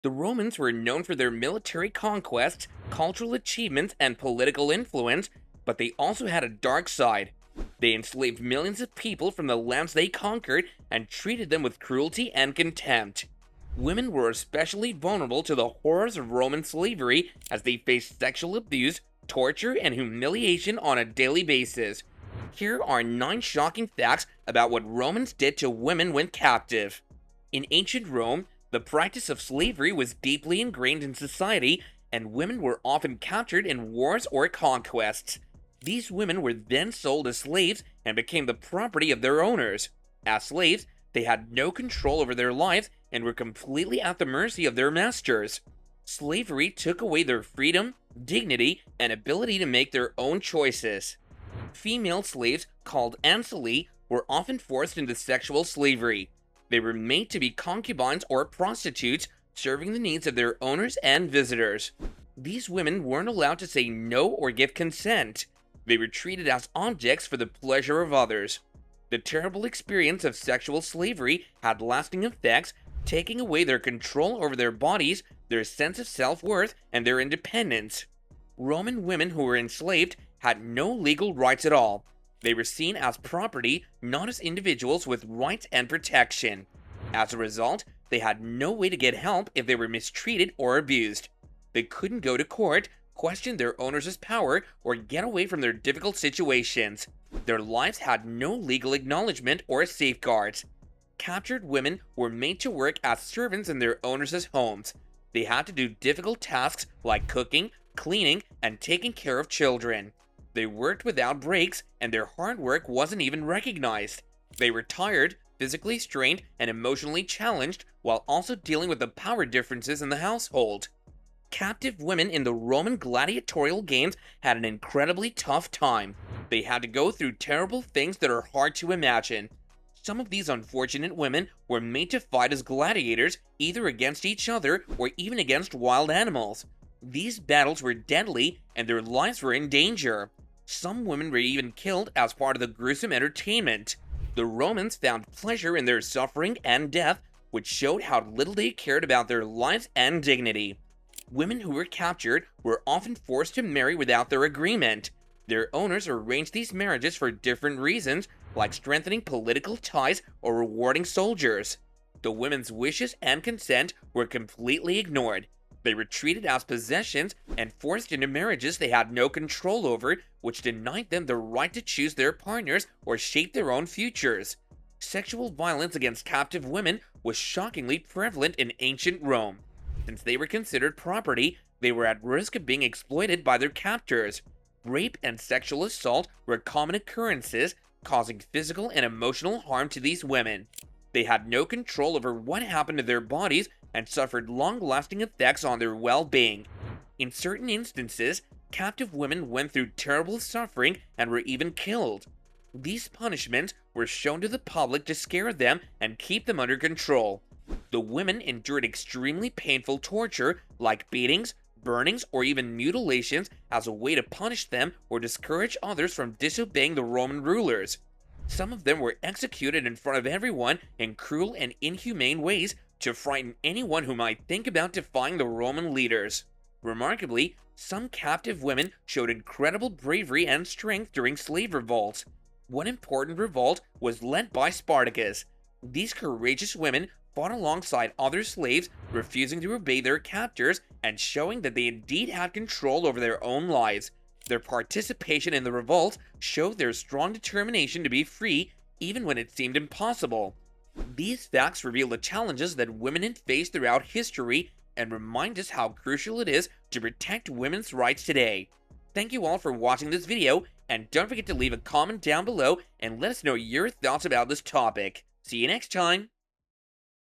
The Romans were known for their military conquests, cultural achievements, and political influence, but they also had a dark side. They enslaved millions of people from the lands they conquered and treated them with cruelty and contempt. Women were especially vulnerable to the horrors of Roman slavery as they faced sexual abuse, torture, and humiliation on a daily basis. Here are 9 shocking facts about what Romans did to women when captive. In ancient Rome, the practice of slavery was deeply ingrained in society, and women were often captured in wars or conquests. These women were then sold as slaves and became the property of their owners. As slaves, they had no control over their lives and were completely at the mercy of their masters. Slavery took away their freedom, dignity, and ability to make their own choices. Female slaves, called ancillae, were often forced into sexual slavery. They were made to be concubines or prostitutes, serving the needs of their owners and visitors. These women weren't allowed to say no or give consent. They were treated as objects for the pleasure of others. The terrible experience of sexual slavery had lasting effects, taking away their control over their bodies, their sense of self-worth, and their independence. Roman women who were enslaved had no legal rights at all. They were seen as property, not as individuals with rights and protection. As a result, they had no way to get help if they were mistreated or abused. They couldn't go to court, question their owners' power, or get away from their difficult situations. Their lives had no legal acknowledgement or safeguards. Captured women were made to work as servants in their owners' homes. They had to do difficult tasks like cooking, cleaning, and taking care of children. They worked without breaks, and their hard work wasn't even recognized. They were tired, physically strained, and emotionally challenged, while also dealing with the power differences in the household. Captive women in the Roman gladiatorial games had an incredibly tough time. They had to go through terrible things that are hard to imagine. Some of these unfortunate women were made to fight as gladiators, either against each other or even against wild animals. These battles were deadly, and their lives were in danger. Some women were even killed as part of the gruesome entertainment. The Romans found pleasure in their suffering and death, which showed how little they cared about their lives and dignity. Women who were captured were often forced to marry without their agreement. Their owners arranged these marriages for different reasons, like strengthening political ties or rewarding soldiers. The women's wishes and consent were completely ignored. They were treated as possessions and forced into marriages they had no control over, which denied them the right to choose their partners or shape their own futures. Sexual violence against captive women was shockingly prevalent in ancient Rome. Since they were considered property, they were at risk of being exploited by their captors. Rape and sexual assault were common occurrences, causing physical and emotional harm to these women. They had no control over what happened to their bodies and suffered long-lasting effects on their well-being. In certain instances, captive women went through terrible suffering and were even killed. These punishments were shown to the public to scare them and keep them under control. The women endured extremely painful torture like beatings, burnings, or even mutilations as a way to punish them or discourage others from disobeying the Roman rulers. Some of them were executed in front of everyone in cruel and inhumane ways to frighten anyone who might think about defying the Roman leaders. Remarkably, some captive women showed incredible bravery and strength during slave revolts. One important revolt was led by Spartacus. These courageous women fought alongside other slaves, refusing to obey their captors and showing that they indeed had control over their own lives. Their participation in the revolt showed their strong determination to be free, even when it seemed impossible. These facts reveal the challenges that women have faced throughout history and remind us how crucial it is to protect women's rights today. Thank you all for watching this video, and don't forget to leave a comment down below and let us know your thoughts about this topic. See you next time!